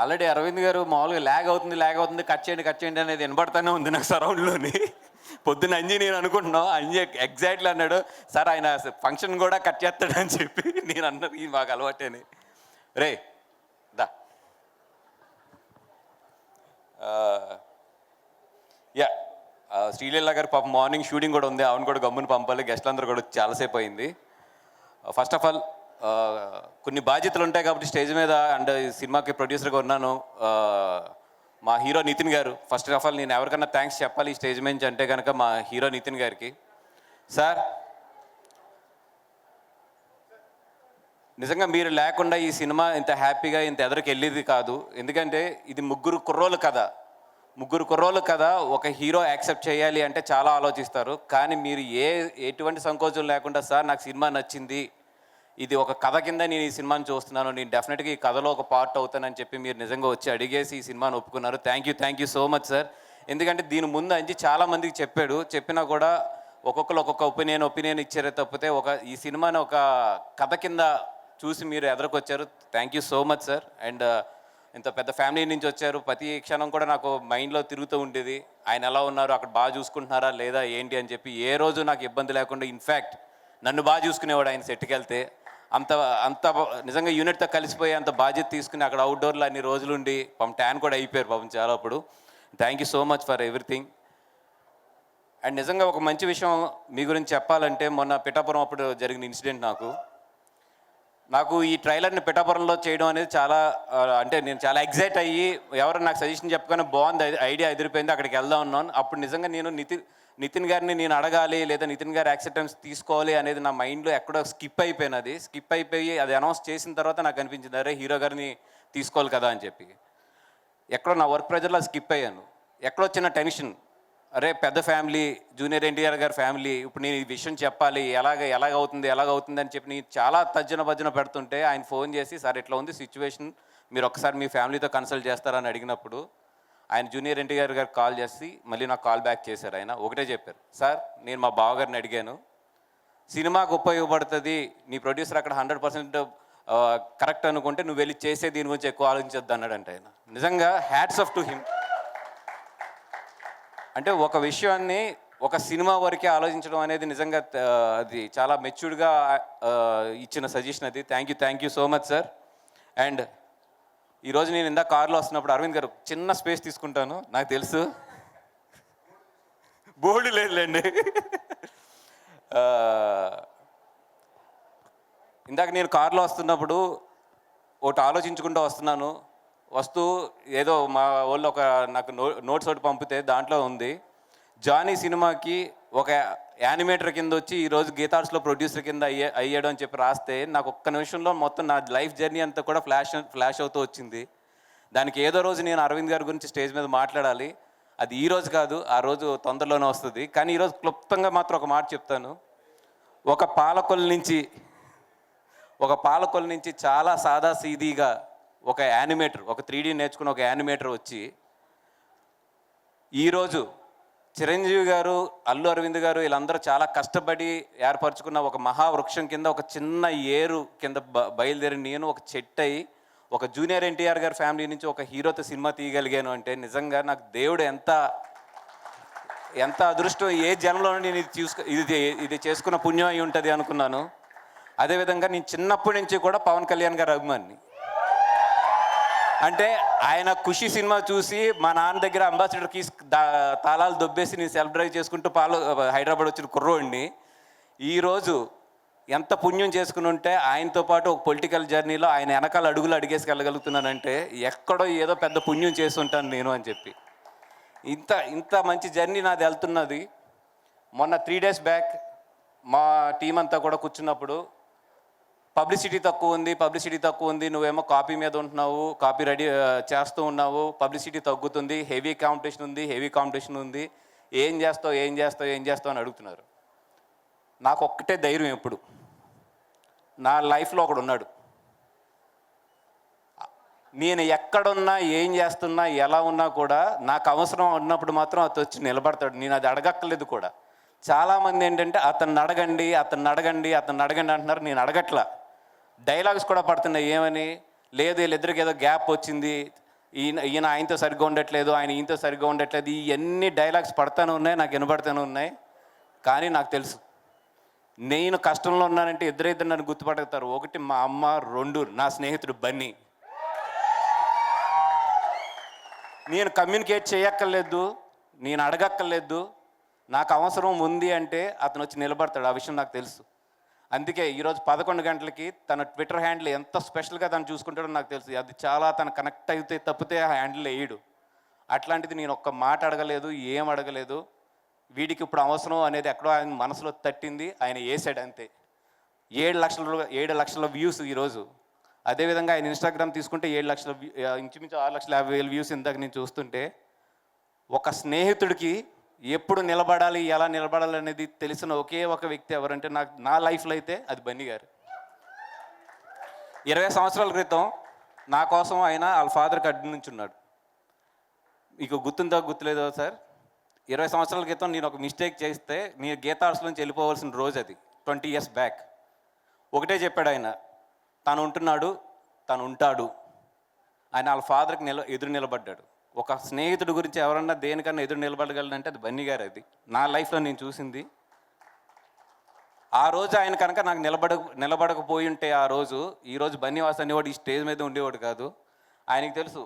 Already Arvind గారు మామూలుగా lag అవుతుంది కట్ చేయండి అనేది వినబడతానే ఉంది నాకు సరౌండ్లోని. పొద్దున్న అంజీ నేను అనుకుంటున్నాం, అంజీ ఎగ్జాక్ట్లీ అన్నాడు, సార్ ఆయన ఫంక్షన్ కూడా కట్ చేస్తాడని చెప్పి. నేను అన్నది ఇది మాకు అలవాటేని. రే దా యా శ్రీలీల గారు పాప మార్నింగ్ షూటింగ్ కూడా ఉంది, ఆవిడ కూడా గమ్ముని పంపాలి, గెస్ట్లు అందరూ కూడా చాలాసేపు అయింది. ఫస్ట్ ఆఫ్ ఆల్ కొన్ని బాధ్యతలు ఉంటాయి కాబట్టి స్టేజ్ మీద అండ్ సినిమాకి ప్రొడ్యూసర్గా ఉన్నాను. మా హీరో నితిన్ గారు, ఫస్ట్ ఆఫ్ ఆల్ నేను ఎవరికన్నా థ్యాంక్స్ చెప్పాలి ఈ స్టేజ్ నుంచి అంటే కనుక మా హీరో నితిన్ గారికి. సార్ నిజంగా మీరు లేకుండా ఈ సినిమా ఇంత హ్యాపీగా ఇంత ఎదరికి వెళ్ళేది కాదు. ఎందుకంటే ఇది ముగ్గురు కుర్రోలు కథ ఒక హీరో యాక్సెప్ట్ చేయాలి అంటే చాలా ఆలోచిస్తారు. కానీ మీరు ఎటువంటి సంకోచం లేకుండా సార్ నాకు సినిమా నచ్చింది, ఇది ఒక కథ కింద నేను ఈ సినిమాని చూస్తున్నాను, నేను డెఫినెట్గా ఈ కథలో ఒక పార్ట్ అవుతానని చెప్పి మీరు నిజంగా వచ్చి అడిగేసి ఈ సినిమాని ఒప్పుకున్నారు. Thank you so much sir. ఎందుకంటే దీని ముందు అంజి చాలామందికి చెప్పినా కూడా ఒక్కొక్కరు ఒక్కొక్క ఒపీనియన్ ఇచ్చారే తప్పితే ఈ సినిమాని ఒక కథ కింద చూసి మీరు ఎదురుకొచ్చారు. Thank you so much sir. And ఇంత పెద్ద ఫ్యామిలీ నుంచి వచ్చారు, ప్రతి క్షణం కూడా నాకు మైండ్లో తిరుగుతూ ఉండేది ఆయన ఎలా ఉన్నారు, అక్కడ బాగా చూసుకుంటున్నారా లేదా ఏంటి అని చెప్పి. ఏ రోజు నాకు ఇబ్బంది లేకుండా ఇన్ఫ్యాక్ట్ నన్ను బాగా చూసుకునేవాడు ఆయన సెట్కి వెళ్తే. అంత అంత నిజంగా యూనిట్తో కలిసిపోయి అంత బాధ్యత తీసుకుని అక్కడ అవుట్డోర్లో అన్ని రోజులుండి పాపం ట్యాన్ కూడా అయిపోయారు పాపం చాలా. అప్పుడు thank you so much for everything. And నిజంగా ఒక మంచి విషయం మీ గురించి చెప్పాలంటే, మొన్న పిఠాపురం అప్పుడు జరిగిన ఇన్సిడెంట్ నాకు ఈ ట్రైలర్ని పిఠాపురంలో చేయడం అనేది చాలా అంటే నేను చాలా ఎగ్జైట్ అయ్యి ఎవరు నాకు సజెషన్ చెప్పగానే బాగుంది, ఐడియా ఎదిరిపోయింది, అక్కడికి వెళ్దాం ఉన్నాను. అప్పుడు నిజంగా నేను నితిన్ గారిని నేను అడగాలి లేదా నితిన్ గారి యాక్సెప్టెన్స్ తీసుకోవాలి అనేది నా మైండ్లో ఎక్కడో స్కిప్ అయిపోయి అది అనౌన్స్ చేసిన తర్వాత నాకు అనిపించింది, అరే హీరో గారిని తీసుకోవాలి కదా అని చెప్పి. ఎక్కడో నా వర్క్ ప్రెజర్లో స్కిప్ అయ్యాను. ఎక్కడో చిన్న టెన్షన్, అరే పెద్ద ఫ్యామిలీ, జూనియర్ ఎన్టీఆర్ గారి ఫ్యామిలీ, ఇప్పుడు నేను ఈ విషయం చెప్పాలి, ఎలాగవుతుంది అని చెప్పి నేను చాలా భజ్జన పెడుతుంటే ఆయన ఫోన్ చేసి, సార్ ఇట్లా ఉంది సిచ్యువేషన్, మీరు ఒకసారి మీ ఫ్యామిలీతో కన్సల్ట్ చేస్తారని అడిగినప్పుడు ఆయన జూనియర్ ఎన్టీఆర్ గారికి కాల్ చేసి మళ్ళీ నాకు కాల్ బ్యాక్ చేశారు. ఆయన ఒకటే చెప్పారు, సార్ నేను మా బావగారిని అడిగాను, సినిమాకు ఉపయోగపడుతుంది, నీ ప్రొడ్యూసర్ అక్కడ 100% కరెక్ట్ అనుకుంటే నువ్వు వెళ్ళి చేసే దీని గురించి ఎక్కువ ఆలోచించద్దు అన్నాడంటే ఆయన. నిజంగా హ్యాట్స్ ఆఫ్ టు హిమ్. అంటే ఒక విషయాన్ని ఒక సినిమా వరకే ఆలోచించడం అనేది నిజంగా అది చాలా మెచ్యూర్డ్గా ఇచ్చిన సజెషన్ అది. Thank you so much sir. And ఈరోజు నేను ఇందాక కార్లో వస్తున్నప్పుడు అరవింద్ గారు చిన్న స్పేస్ తీసుకుంటాను, నాకు తెలుసు బోర్డు లేదులేండి. ఇందాక నేను కార్లో వస్తున్నప్పుడు ఒకటి ఆలోచించుకుంటూ వస్తూ ఏదో మా వాళ్ళు నాకు నోట్స్ ఒకటి పంపితే దాంట్లో ఉంది, జానీ సినిమాకి ఒక యానిమేటర్ కింద వచ్చి ఈరోజు గీతార్ట్స్లో ప్రొడ్యూసర్ కింద అయ్యాడు అని చెప్పి రాస్తే నాకు ఒక్క నిమిషంలో మొత్తం నా లైఫ్ జర్నీ అంతా కూడా ఫ్లాష్ అవుతూ వచ్చింది. దానికి ఏదో రోజు నేను అరవింద్ గారి గురించి స్టేజ్ మీద మాట్లాడాలి, అది ఈ రోజు కాదు, ఆ రోజు తొందరలోనే వస్తుంది. కానీ ఈరోజు క్లుప్తంగా మాత్రం ఒక మాట చెప్తాను. ఒక పాలకొల నుంచి చాలా సాదా సీదీగా ఒక యానిమేటర్, ఒక 3D నేర్చుకున్న ఒక యానిమేటర్ వచ్చి ఈరోజు చిరంజీవి గారు, అల్లు అరవింద్ గారు వీళ్ళందరూ చాలా కష్టపడి ఏర్పరచుకున్న ఒక మహావృక్షం కింద ఒక చిన్న ఏరు కింద బయలుదేరి నేను ఒక చెట్టు అయ్యి ఒక జూనియర్ ఎన్టీఆర్ గారి ఫ్యామిలీ నుంచి ఒక హీరోతో సినిమా తీయగలిగాను అంటే నిజంగా నాకు దేవుడు ఎంత అదృష్టం, ఏ జనంలో నేను ఇది చేసుకున్న పుణ్యం అయి ఉంటుంది అనుకున్నాను. అదేవిధంగా నేను చిన్నప్పటి నుంచి కూడా పవన్ కళ్యాణ్ గారి అభిమాని. అంటే ఆయన ఖుషి సినిమా చూసి మా నాన్న దగ్గర అంబాసిడర్కి తాళాలు దొబ్బేసి నేను సెల్ఫ్ డ్రైవ్ చేసుకుంటూ హైదరాబాద్ వచ్చిన కుర్రోడిని ఈరోజు ఎంత పుణ్యం చేసుకుని ఉంటే ఆయనతో పాటు ఒక పొలిటికల్ జర్నీలో ఆయన వెనకాల అడుగులు అడిగేసుకెళ్ళగలుగుతున్నానంటే ఎక్కడో ఏదో పెద్ద పుణ్యం చేసి ఉంటాను నేను అని చెప్పి. ఇంత మంచి జర్నీ నాది వెళ్తున్నది. మొన్న 3 days బ్యాక్ మా టీం అంతా కూడా కూర్చున్నప్పుడు పబ్లిసిటీ తక్కువ ఉంది, నువ్వేమో కాపీ మీద ఉంటున్నావు, కాపీ రెడీ చేస్తూ ఉన్నావు, పబ్లిసిటీ తగ్గుతుంది, హెవీ కాంపిటీషన్ ఉంది, ఏం చేస్తావు అని అడుగుతున్నారు. నాకు ఒక్కటే ధైర్యం, ఎప్పుడు నా లైఫ్లో ఒకడు ఉన్నాడు, నేను ఎక్కడున్నా ఏం చేస్తున్నా ఎలా ఉన్నా కూడా నాకు అవసరం ఉన్నప్పుడు మాత్రం అతను వచ్చి నిలబడతాడు. నేను అది అడగక్కర్లేదు కూడా. చాలామంది ఏంటంటే అతన్ని అడగండి అంటున్నారు, నేను అడగట్లా. డైలాగ్స్ కూడా పడుతున్నాయి, ఏమని లేదు వీళ్ళిద్దరికి ఏదో గ్యాప్ వచ్చింది, ఈయన ఆయనతో సరిగ్గా ఉండట్లేదు, ఆయన ఈయనతో సరిగ్గా ఉండట్లేదు, ఇవన్నీ డైలాగ్స్ పడతానే ఉన్నాయి, నాకు వినపడతానే ఉన్నాయి. కానీ నాకు తెలుసు నేను కష్టంలో ఉన్నానంటే ఇద్దరు నన్ను గుర్తుపడతారు. ఒకటి మా అమ్మ, రెండు నా స్నేహితుడు బన్నీ. నేను కమ్యూనికేట్ చేయక్కర్లేదు, నేను అడగక్కర్లేదు, నాకు అవసరం ఉంది అంటే అతను వచ్చి నిలబడతాడు. ఆ విషయం నాకు తెలుసు. అందుకే ఈరోజు 11 గంటలకి తన ట్విట్టర్ హ్యాండిల్ ఎంత స్పెషల్గా తను చూసుకుంటాడో నాకు తెలుసు. అది చాలా తను కనెక్ట్ అయితే తప్పితే ఆ హ్యాండిల్ వేయడు. అట్లాంటిది నేను ఒక్క మాట అడగలేదు, ఏం అడగలేదు. వీడికి ఇప్పుడు అవసరం అనేది ఎక్కడో ఆయన మనసులో తట్టింది, ఆయన వేసాడు అంతే. 7 లక్షల వ్యూస్ ఈరోజు. అదేవిధంగా ఆయన ఇన్స్టాగ్రామ్ తీసుకుంటే 7 లక్షల ఇంచుమించు 6,50,000 వ్యూస్ ఇందాక నేను చూస్తుంటే, ఒక స్నేహితుడికి ఎప్పుడు నిలబడాలి, ఎలా నిలబడాలి అనేది తెలిసిన ఒకే ఒక వ్యక్తి ఎవరంటే నా లైఫ్లో అయితే అది బన్నీ గారు. 20 సంవత్సరాల క్రితం నా కోసం ఆయన వాళ్ళ ఫాదర్కి అడ్డు నుంచి ఉన్నాడు. మీకు గుర్తుందో గుర్తులేదో సార్, 20 సంవత్సరాల క్రితం నేను ఒక మిస్టేక్ చేస్తే నేను గీతా ఆర్ట్స్ నుంచి వెళ్ళిపోవాల్సిన రోజు అది, 20 years బ్యాక్. ఒకటే చెప్పాడు ఆయన, తను ఉంటున్నాడు, తను ఉంటాడు. ఆయన వాళ్ళ ఫాదర్కి ఎదురు నిలబడ్డాడు. ఒక స్నేహితుడి గురించి ఎవరన్నా దేనికన్నా ఎదురు నిలబడగలడంటే అది బన్నీ గారు. అది నా లైఫ్లో నేను చూసింది. ఆ రోజు ఆయన కనుక నాకు నిలబడకపోయి ఉంటే ఆ రోజు, ఈరోజు బన్నీవాస్ అనేవాడు ఈ స్టేజ్ మీద ఉండేవాడు కాదు. ఆయనకి తెలుసు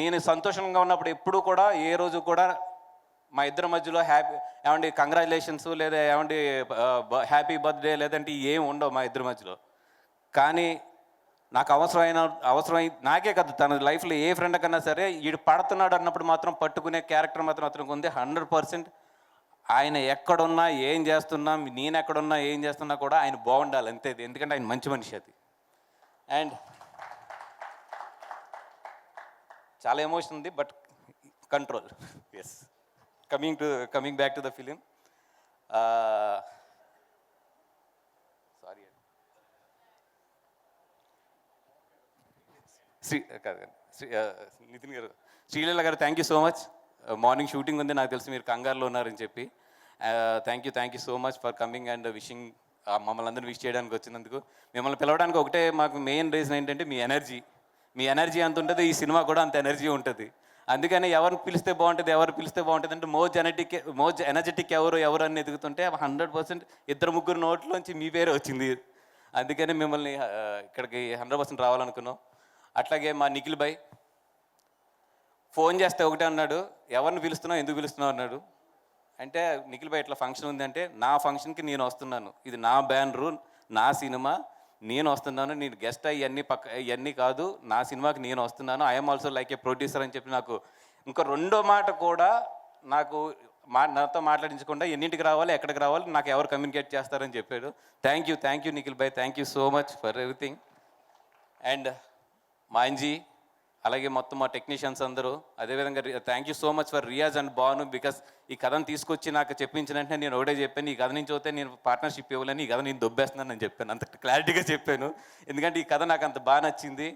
నేను సంతోషంగా ఉన్నప్పుడు ఎప్పుడూ కూడా ఏ రోజు కూడా మా ఇద్దరి మధ్యలో ఏమండి కంగ్రాచులేషన్స్ లేదా ఏమండి హ్యాపీ బర్త్డే లేదంటే ఏం ఉండవు మా ఇద్దరి మధ్యలో. కానీ నాకు అవసరమై నాకే కదా, తన లైఫ్లో ఏ ఫ్రెండ్ కన్నా సరే వీడు పడుతున్నాడు అన్నప్పుడు మాత్రం పట్టుకునే క్యారెక్టర్ మాత్రం అతనికి ఉంది 100%. ఆయన ఎక్కడున్నా ఏం చేస్తున్నా, నేను ఎక్కడున్నా ఏం చేస్తున్నా కూడా ఆయన బాగుండాలి అంతే. ఎందుకంటే ఆయన మంచి మనిషి అది. అండ్ చాలా ఎమోషన్ ఉంది, but control. Yes, coming back to the film. Sorry Nithin గారు, శ్రీలీల గారు, thank you so much. Morning shooting ఉంది, నాకు తెలిసి మీరు కంగారులో ఉన్నారని చెప్పి. Thank you so much for coming and wishing. మమ్మల్ని అందరినీ విష్ చేయడానికి వచ్చినందుకు. మిమ్మల్ని పిలవడానికి ఒకటే మాకు మెయిన్ రీజన్ ఏంటంటే మీ ఎనర్జీ ఎంత ఉంటుంది, ఈ సినిమా కూడా అంత ఎనర్జీ ఉంటుంది. అందుకని ఎవరిని పిలిస్తే బాగుంటుంది అంటే మోజ్ ఎనర్జెటిక్ ఎవరు అని ఎదుగుతుంటే 100% 2-3 నోట్లోంచి మీ పేరే వచ్చింది. అందుకని మిమ్మల్ని ఇక్కడికి 100% రావాలనుకున్నాం. అట్లాగే మా నిఖిల్ భాయ్ ఫోన్ చేస్తే ఒకటే అన్నాడు, ఎవరిని పిలుస్తున్నావు, ఎందుకు పిలుస్తున్నావు అన్నాడు. అంటే నిఖిల్ భాయ్ ఇట్లా ఫంక్షన్ ఉందంటే, నా ఫంక్షన్కి నేను వస్తున్నాను, ఇది నా బ్యానరు, నా సినిమా, నేను వస్తున్నాను, నేను గెస్ట్ ఇవన్నీ కాదు, నా సినిమాకి నేను వస్తున్నాను, I'm also like A producer అని చెప్పి నాకు ఇంకా రెండో మాట కూడా నాతో మాట్లాడించకుండా ఎన్నింటికి రావాలి, ఎక్కడికి రావాలి, నాకు ఎవరు కమ్యూనికేట్ చేస్తారని చెప్పాడు. థ్యాంక్ యూ నిఖిల్ భాయ్, thank you so much for everything. And మా అంజీ, అలాగే మొత్తం మా టెక్నీషియన్స్ అందరూ, అదేవిధంగా thank you so much for Riyaz and Banu. Because ఈ కథను తీసుకొచ్చి నాకు చెప్పించిన వెంటనే నేను ఒకటే చెప్పాను, ఈ కథ నుంచి అయితే నేను పార్ట్నర్షిప్ ఇవ్వాలని, ఈ కథ నేను దొబ్బేస్తున్నాను అని చెప్పాను. అంత క్లారిటీగా చెప్పాను, ఎందుకంటే ఈ కథ నాకు అంత బాగా నచ్చింది.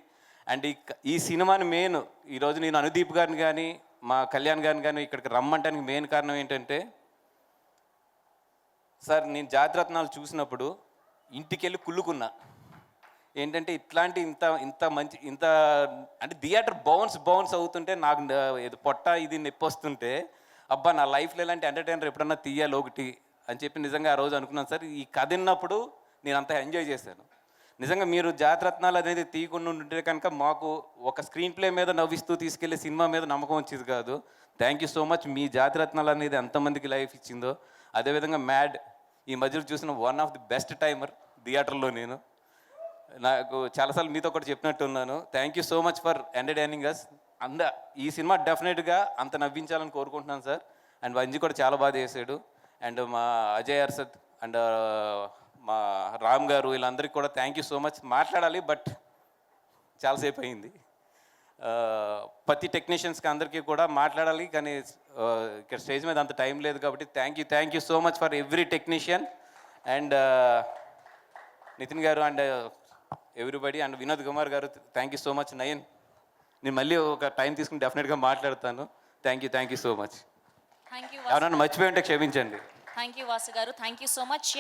అండ్ ఈ సినిమాని మెయిన్ ఈరోజు నేను అనుదీప్ గారిని కానీ మా కళ్యాణ్ గారిని కానీ ఇక్కడికి రమ్మంటానికి మెయిన్ కారణం ఏంటంటే, సార్ నేను జాతిరత్నాలు చూసినప్పుడు ఇంటికి వెళ్ళి కుళ్ళుకున్నా. ఏంటంటే ఇంత అంటే థియేటర్ బౌన్స్ అవుతుంటే నాకు పొట్ట ఇది నొప్పి వస్తుంటే, అబ్బా నా లైఫ్లో ఇలాంటి ఎంటర్టైనర్ ఎప్పుడన్నా తీయాలి ఒకటి అని చెప్పి నిజంగా ఆ రోజు అనుకున్నాను సార్. ఈ కథ విన్నప్పుడు నేను అంతా ఎంజాయ్ చేశాను. నిజంగా మీరు జాతిరత్నాలు అనేది తీయకుండా ఉంటే కనుక మాకు ఒక స్క్రీన్ ప్లే మీద నవ్విస్తూ తీసుకెళ్లే సినిమా మీద నమ్మకం వచ్చేది కాదు. Thank you so much. మీ జాతిరత్నాలు అనేది ఎంతమందికి లైఫ్ ఇచ్చిందో. అదేవిధంగా మ్యాడ్ ఈ మధ్యలో చూసిన one of the best timer థియేటర్లో. నేను నాకు చాలాసార్లు మీతో కూడా చెప్పినట్టు ఉన్నాను. Thank you so much for entertaining us. ఈ సినిమా డెఫినెట్గా అంత నవ్వించాలని కోరుకుంటున్నాను సార్. అండ్ వంజీ కూడా చాలా బాగా చేశాడు. అండ్ మా అజయ్ అర్సద్ అండ్ మా రామ్ గారు, వీళ్ళందరికీ కూడా థ్యాంక్ యూ సో మచ్. మాట్లాడాలి బట్ చాలాసేపు అయింది. ప్రతి టెక్నీషియన్స్కి అందరికీ కూడా మాట్లాడాలి, కానీ ఇక్కడ స్టేజ్ మీద అంత టైం లేదు కాబట్టి thank you so much for every technician. And Nithin garu and everybody and Vinod Kumar garu, thank you so much. Nayan, నేను మళ్ళీ ఒక టైం తీసుకుని డెఫినెట్గా మాట్లాడతాను. Thank you so much. ఎవరన్నా మర్చిపోయి ఉంటే క్షమించండి. థ్యాంక్ యూ వాసు గారు, థ్యాంక్ యూ సో మచ్.